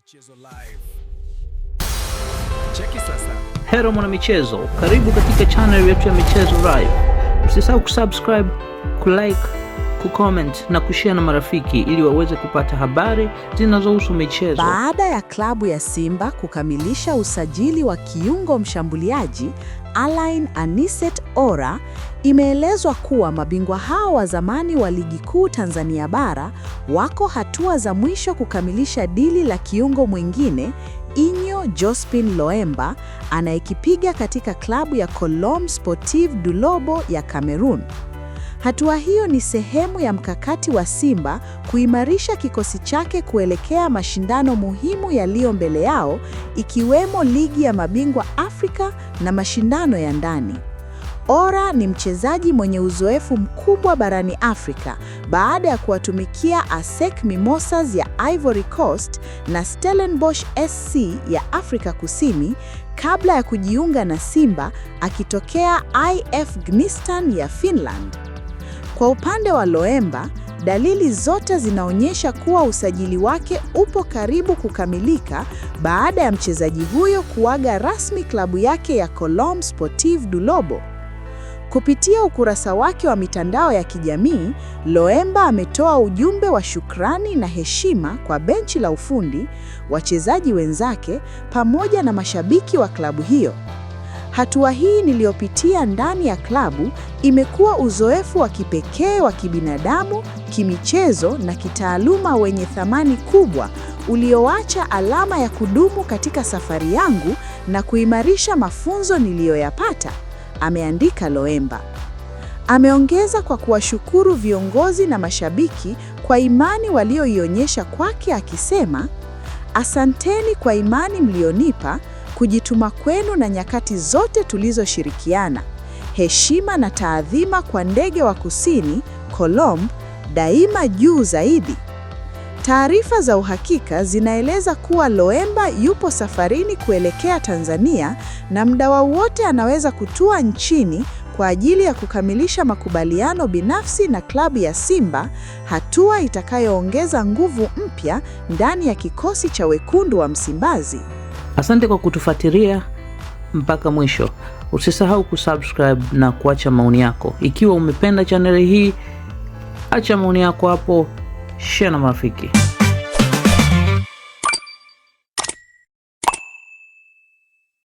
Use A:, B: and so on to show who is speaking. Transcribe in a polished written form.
A: Michezo live. Cheki sasa.
B: Hello mwana michezo, karibu katika channel yetu ya Michezo Live. Usisahau kusubscribe, kulike, kucomment na kushare na marafiki ili waweze kupata habari zinazohusu michezo.
C: Baada ya klabu ya Simba kukamilisha usajili wa kiungo mshambuliaji Alain Aniset Ora, imeelezwa kuwa mabingwa hao wa zamani wa Ligi Kuu Tanzania Bara wako hatua za mwisho kukamilisha dili la kiungo mwingine Inyo Jospin Loemba anayekipiga katika klabu ya Colombe Sportive du Lobo ya Cameroon. Hatua hiyo ni sehemu ya mkakati wa Simba kuimarisha kikosi chake kuelekea mashindano muhimu yaliyo mbele yao, ikiwemo Ligi ya Mabingwa Afrika na mashindano ya ndani. Ora ni mchezaji mwenye uzoefu mkubwa barani Afrika baada ya kuwatumikia ASEC Mimosas ya Ivory Coast na Stellenbosch SC ya Afrika Kusini kabla ya kujiunga na Simba akitokea IF Gnistan ya Finland. Kwa upande wa Loemba, dalili zote zinaonyesha kuwa usajili wake upo karibu kukamilika baada ya mchezaji huyo kuaga rasmi klabu yake ya Colombe Sportive du Lobo. Kupitia ukurasa wake wa mitandao ya kijamii, Loemba ametoa ujumbe wa shukrani na heshima kwa benchi la ufundi, wachezaji wenzake pamoja na mashabiki wa klabu hiyo. Hatua hii niliyopitia ndani ya klabu imekuwa uzoefu wa kipekee wa kibinadamu, kimichezo na kitaaluma wenye thamani kubwa ulioacha alama ya kudumu katika safari yangu na kuimarisha mafunzo niliyoyapata, ameandika Loemba. Ameongeza kwa kuwashukuru viongozi na mashabiki kwa imani walioionyesha kwake akisema, "Asanteni kwa imani mlionipa, kujituma kwenu na nyakati zote tulizoshirikiana. Heshima na taadhima kwa ndege wa kusini, Colombe, daima juu zaidi." Taarifa za uhakika zinaeleza kuwa Loemba yupo safarini kuelekea Tanzania na muda wowote anaweza kutua nchini kwa ajili ya kukamilisha makubaliano binafsi na klabu ya Simba, hatua itakayoongeza nguvu mpya ndani ya kikosi cha wekundu wa Msimbazi.
B: Asante kwa kutufuatilia mpaka mwisho. Usisahau kusubscribe na kuacha maoni yako. Ikiwa umependa channel hii, acha maoni yako hapo, share na marafiki.